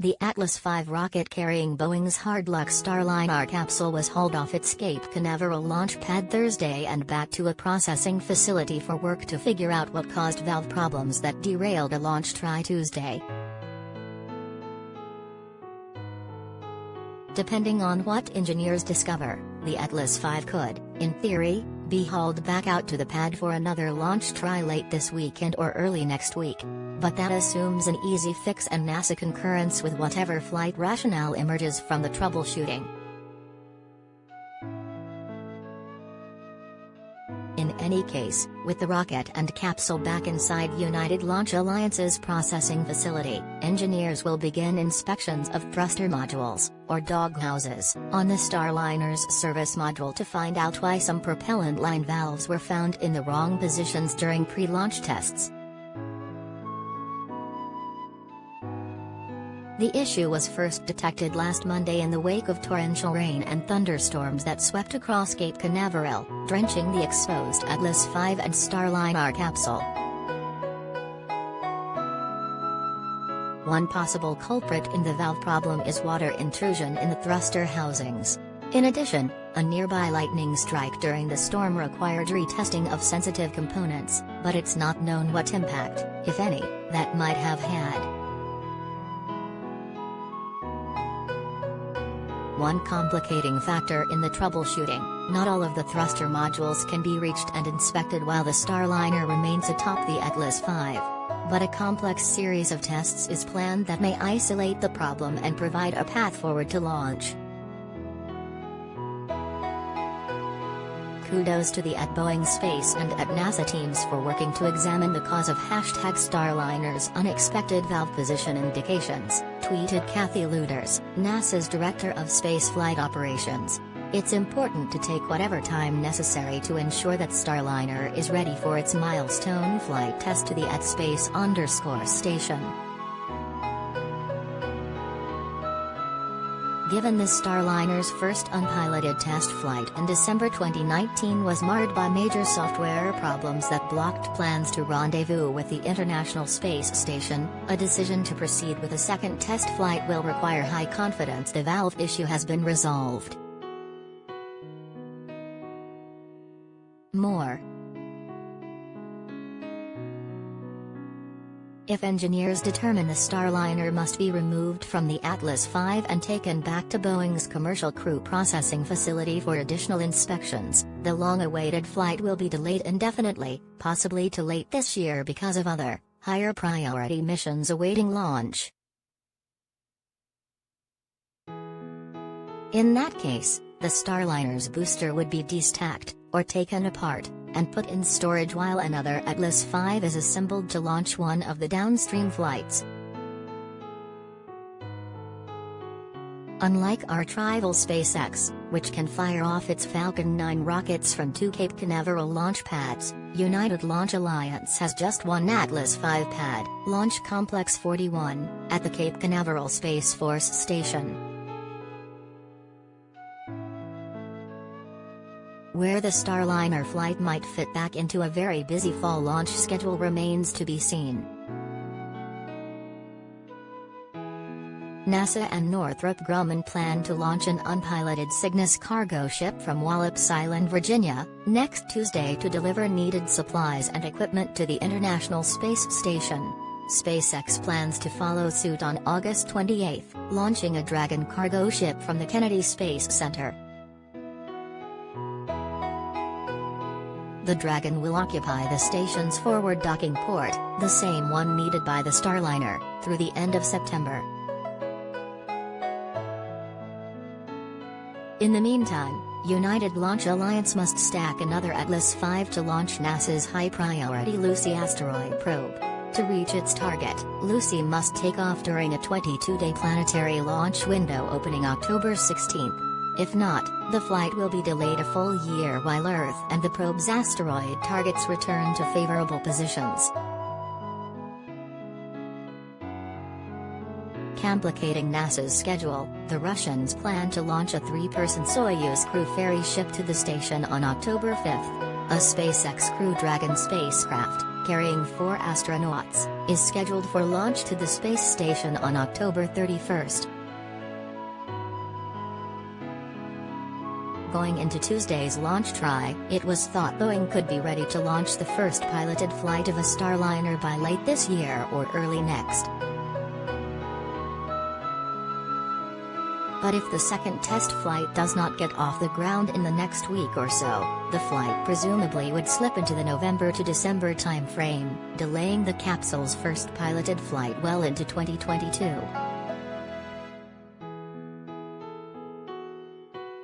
The Atlas V rocket carrying Boeing's hard luck Starliner capsule was hauled off its Cape Canaveral launch pad Thursday and back to a processing facility for work to figure out what caused valve problems that derailed a launch try Tuesday. Depending on what engineers discover, the Atlas V could, in theory, be hauled back out to the pad for another launch try late this weekend or early next week. But that assumes an easy fix and NASA concurrence with whatever flight rationale emerges from the troubleshooting. In any case, with the rocket and capsule back inside United Launch Alliance's processing facility, engineers will begin inspections of thruster modules, or doghouses, on the Starliner's service module to find out why some propellant line valves were found in the wrong positions during pre-launch tests. The issue was first detected last Monday in the wake of torrential rain and thunderstorms that swept across Cape Canaveral, drenching the exposed Atlas V and Starliner capsule. One possible culprit in the valve problem is water intrusion in the thruster housings. In addition, a nearby lightning strike during the storm required retesting of sensitive components, but it's not known what impact, if any, that might have had. One complicating factor in the troubleshooting: not all of the thruster modules can be reached and inspected while the Starliner remains atop the Atlas V. But a complex series of tests is planned that may isolate the problem and provide a path forward to launch. Kudos to the Boeing Space and NASA teams for working to examine the cause of #Starliner's unexpected valve position indications, tweeted Kathy Lueders, NASA's Director of Spaceflight Operations. It's important to take whatever time necessary to ensure that Starliner is ready for its milestone flight test to the Space_Station. Given the Starliner's first unpiloted test flight in December 2019 was marred by major software problems that blocked plans to rendezvous with the International Space Station, a decision to proceed with a second test flight will require high confidence the valve issue has been resolved. More. If engineers determine the Starliner must be removed from the Atlas V and taken back to Boeing's commercial crew processing facility for additional inspections, the long-awaited flight will be delayed indefinitely, possibly to late this year because of other, higher priority missions awaiting launch. In that case, the Starliner's booster would be destacked, or taken apart, and put in storage while another Atlas V is assembled to launch one of the downstream flights. Unlike our rival SpaceX, which can fire off its Falcon 9 rockets from 2 Cape Canaveral launch pads, United Launch Alliance has just one Atlas V pad, Launch Complex 41, at the Cape Canaveral Space Force Station. Where the Starliner flight might fit back into a very busy fall launch schedule remains to be seen. NASA and Northrop Grumman plan to launch an unpiloted Cygnus cargo ship from Wallops Island, Virginia, next Tuesday to deliver needed supplies and equipment to the International Space Station. SpaceX plans to follow suit on August 28, launching a Dragon cargo ship from the Kennedy Space Center. The Dragon will occupy the station's forward docking port, the same one needed by the Starliner, through the end of September. In the meantime, United Launch Alliance must stack another Atlas V to launch NASA's high-priority Lucy asteroid probe. To reach its target, Lucy must take off during a 22-day planetary launch window opening October 16. If not, the flight will be delayed a full year while Earth and the probe's asteroid targets return to favorable positions. Complicating NASA's schedule, the Russians plan to launch a 3-person Soyuz crew ferry ship to the station on October 5. A SpaceX Crew Dragon spacecraft, carrying 4 astronauts, is scheduled for launch to the space station on October 31st. Going into Tuesday's launch try, it was thought Boeing could be ready to launch the first piloted flight of a Starliner by late this year or early next. But if the second test flight does not get off the ground in the next week or so, the flight presumably would slip into the November to December timeframe, delaying the capsule's first piloted flight well into 2022.